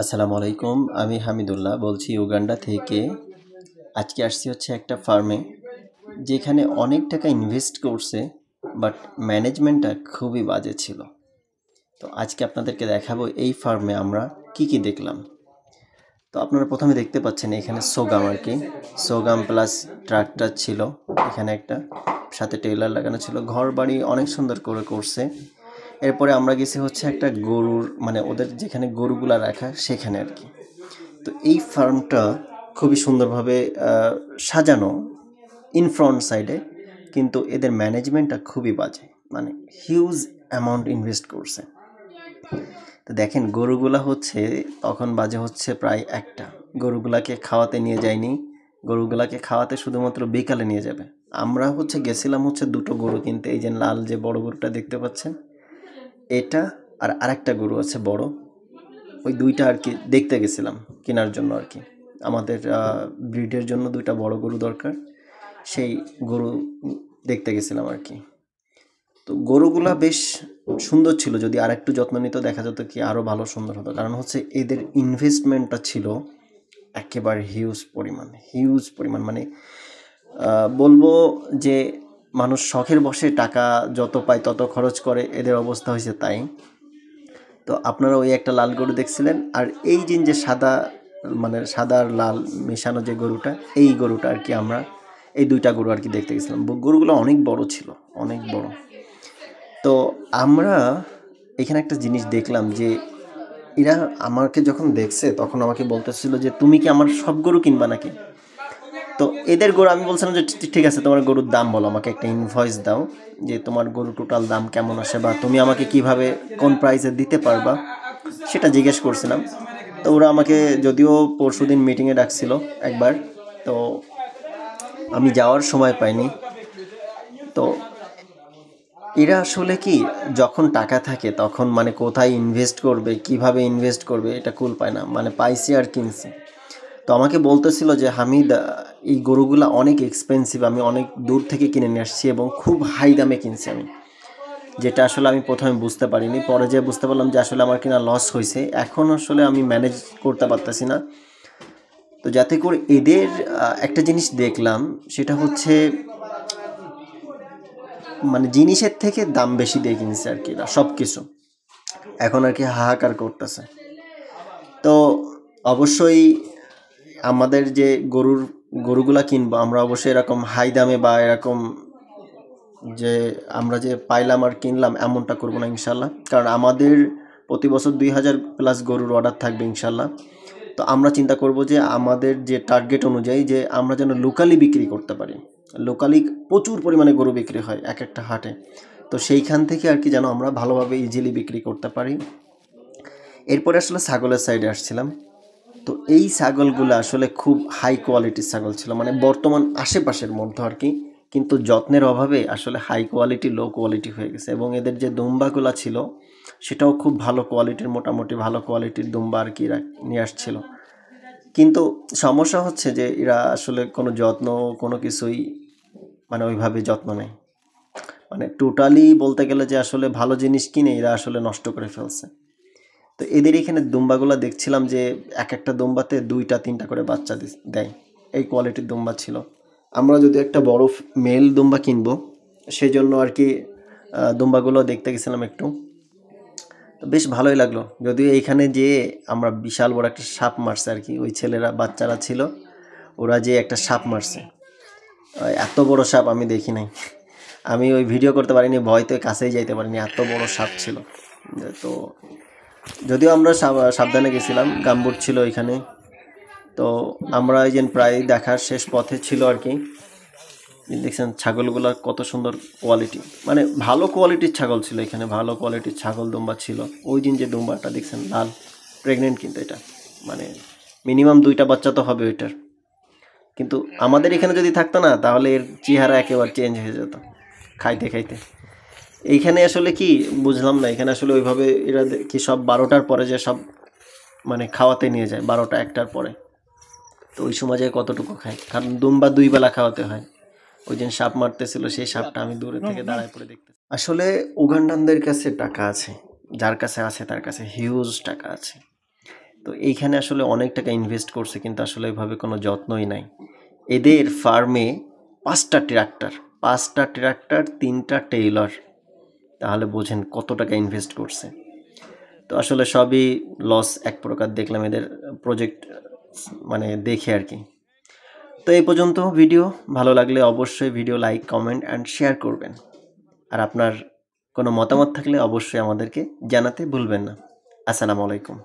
আসসালামু আলাইকুম। আমি হামিদুল্লাহ বলছি উগান্ডা থেকে। আজকে আসছি হচ্ছে একটা ফার্মে, যেখানে অনেক টাকা ইনভেস্ট করছে, বাট ম্যানেজমেন্টটা খুবই বাজে ছিল। তো আজকে আপনাদেরকে দেখাবো এই ফার্মে আমরা কি দেখলাম। তো আপনারা প্রথমে দেখতে পাচ্ছেন এখানে সোগাম আর কি, সোগাম প্লাস ট্রাক্টর ছিল এখানে একটা, সাথে টেইলার লাগানো ছিল। ঘর বাড়ি অনেক সুন্দর করে করছে। এরপরে আমরা গেছি হচ্ছে একটা গরুর, মানে ওদের যেখানে গরুগুলা রাখা সেখানে আর কি। তো এই ফার্মটা খুবই সুন্দরভাবে সাজানো ইন ফ্রন্ট সাইডে, কিন্তু এদের ম্যানেজমেন্টটা খুবই বাজে, মানে হিউজ অ্যামাউন্ট ইনভেস্ট করছে। তো দেখেন গরুগুলা হচ্ছে তখন বাজে হচ্ছে প্রায় একটা, গরুগুলাকে খাওয়াতে নিয়ে যায়নি, গরুগুলাকে খাওয়াতে শুধুমাত্র বিকালে নিয়ে যাবে। আমরা হচ্ছে গেছিলাম হচ্ছে দুটো গরু কিনতে, এই যে লাল যে বড় গরুটা দেখতে পাচ্ছেন এটা, আর আরেকটা গরু আছে বড়, ওই দুইটা আর কি দেখতে গেছিলাম কেনার জন্য আর কি। আমাদের ব্রিডের জন্য দুইটা বড় গরু দরকার, সেই গরু দেখতে গেছিলাম আর কি। তো গরুগুলা বেশ সুন্দর ছিল, যদি আর একটু যত্ন নিত দেখা যেত কি আরও ভালো সুন্দর হতো। কারণ হচ্ছে এদের ইনভেস্টমেন্টটা ছিল একেবারে হিউজ পরিমাণ, মানে বলবো যে মানুষ শখের বসে টাকা যত পায় তত খরচ করে, এদের অবস্থা হয়েছে তাই। তো আপনারা ওই একটা লাল গরু দেখছিলেন, আর এই যে সাদা, মানে সাদা আর লাল মেশানো যে গরুটা, এই গরুটা আর কি আমরা, এই দুইটা গরু আর কি দেখতে গেছিলাম। গরুগুলো অনেক বড় ছিল, অনেক বড়। তো আমরা এখানে একটা জিনিস দেখলাম যে এরা আমাকে যখন দেখছে তখন আমাকে বলতেছিল যে তুমি কি আমার সব গরু কিনবা নাকি। তো এদের গরু আমি বলছিলাম যে ঠিক আছে, তোমার গরুর দাম বলো, আমাকে একটা ইনভয়েস দাও যে তোমার গরু টোটাল দাম কেমন আসে, বা তুমি আমাকে কিভাবে কোন প্রাইসে দিতে পারবা সেটা জিজ্ঞেস করছিলাম। তো ওরা আমাকে যদিও পরশুদিন মিটিংয়ে ডাকছিল একবার, তো আমি যাওয়ার সময় পাইনি। তো এরা আসলে কি, যখন টাকা থাকে তখন মানে কোথায় ইনভেস্ট করবে, কিভাবে ইনভেস্ট করবে এটা কুল পায় না, মানে পাইছি আর কিনছি। তো আমাকে বলতেছিল যে হামিদ, এই গরুগুলা অনেক এক্সপেন্সিভ, আমি অনেক দূর থেকে কিনে নিয়ে আসছি এবং খুব হাই দামে কিনছি আমি, যেটা আসলে আমি প্রথমে বুঝতে পারিনি। পরে যে বুঝতে পারলাম যে আসলে আমার কিনা লস হয়েছে, এখন আসলে আমি ম্যানেজ করতে পারতেছি না। তো যাতে করে এদের একটা জিনিস দেখলাম, সেটা হচ্ছে মানে জিনিসের থেকে দাম বেশি দিয়ে কিনছে আর কি এরা সব কিছু, এখন আর কি হাহাকার করতেছে। তো অবশ্যই আমাদের যে গরুগুলা কিনবো আমরা অবশ্যই এরকম হাই দামে বা এরকম যে আমরা যে পাইলাম আর কিনলাম এমনটা করবো না ইনশাল্লাহ। কারণ আমাদের প্রতি বছর 2000+ গরুর অর্ডার থাকবে ইনশাল্লাহ। তো আমরা চিন্তা করব যে আমাদের যে টার্গেট অনুযায়ী যে আমরা যেন লোকালি বিক্রি করতে পারি। লোকালি প্রচুর পরিমাণে গরু বিক্রি হয় এক একটা হাটে, তো সেইখান থেকে আর কি যেন আমরা ভালোভাবে ইজিলি বিক্রি করতে পারি। এরপরে আসলে ছাগলের সাইডে আসছিলাম। তো এই ছাগলগুলো আসলে খুব হাই কোয়ালিটির ছাগল ছিল, মানে বর্তমান আশেপাশের মধ্যে আর কি, কিন্তু যত্নের অভাবে আসলে হাই কোয়ালিটি লো কোয়ালিটি হয়ে গেছে। এবং এদের যে দুম্বাগুলো ছিল সেটাও খুব ভালো কোয়ালিটির, মোটামুটি ভালো কোয়ালিটির দুম্বা আর কি নিয়ে আসছিল। কিন্তু সমস্যা হচ্ছে যে এরা আসলে কোনো যত্ন, কোনো কিছুই মানে ওইভাবে যত্ন নেই, মানে টোটালি বলতে গেলে যে আসলে ভালো জিনিস কিনে এরা আসলে নষ্ট করে ফেলছে। তো এদের এখানে দুম্বাগুলো দেখছিলাম যে এক একটা দুম্বাতে 2টা 3টা করে বাচ্চা দেয়, এই কোয়ালিটির দুম্বা ছিল। আমরা যদি একটা বড় মেল দুম্বা কিনবো সেই জন্য আর কি দুম্বাগুলো দেখতে গেছিলাম একটু। তো বেশ ভালোই লাগলো, যদিও এইখানে যে আমরা বিশাল বড় একটা সাপ মারছে আর কি, ওই ছেলেরা বাচ্চারা ছিল, ওরা যে একটা সাপ মারছে, এত বড় সাপ আমি দেখি নাই। আমি ওই ভিডিও করতে পারিনি, ভয়তে কাছেই যাইতে পারিনি, এত বড় সাপ ছিল। তো যদিও আমরা সাবধানে গেছিলাম, গাম্বুট ছিল এখানে। তো আমরা এই যে প্রায় দেখার শেষ পথে ছিল আর কি। দেখছেন ছাগলগুলো কত সুন্দর কোয়ালিটি, মানে ভালো কোয়ালিটির ছাগল ছিল এখানে, ভালো কোয়ালিটির ছাগল দুম্বা ছিল। ওই দিন যে দুম্বাটা দেখছেন লাল, প্রেগনেন্ট কিন্তু এটা, মানে মিনিমাম 2টা বাচ্চা তো হবে ওইটার। কিন্তু আমাদের এখানে যদি থাকতো না তাহলে এর চেহারা একেবারে চেঞ্জ হয়ে যেত খাইতে খাইতে। এইখানে আসলে কি বুঝলাম না, এখানে আসলে ওইভাবে এরা কি সব 12টার পরে যে সব মানে খাওয়াতে নিয়ে যায়, 12টা 1টার পরে। তো ওই সময় যায় কতটুকু খায়, কারণ দুম্বা 2 বেলা খাওয়াতে হয়। ওই দিন সাপ মারতেছিল, সেই সাপটা আমি দূরে থেকে দাঁড়ায় পড়ে দেখতে। আসলে উগান্ডানদের কাছে টাকা আছে, যার কাছে আছে তার কাছে হিউজ টাকা আছে। তো এইখানে আসলে অনেক টাকা ইনভেস্ট করছে, কিন্তু আসলে এভাবে কোনো যত্নই নাই। এদের ফার্মে 5টা ট্রাক্টর 3টা টেইলর, তাহলে বোঝেন কত টাকা ইনভেস্ট করছে। তো আসলে সবই লস এক প্রকার দেখলাম এদের প্রজেক্ট মানে দেখে আর কি। তো এই পর্যন্ত ভিডিও। ভালো লাগলে অবশ্যই video like, comment and share করবেন। আর আপনার কোনো মতামত থাকলে অবশ্যই আমাদেরকে জানাতে ভুলবেন না। আসসালামু আলাইকুম।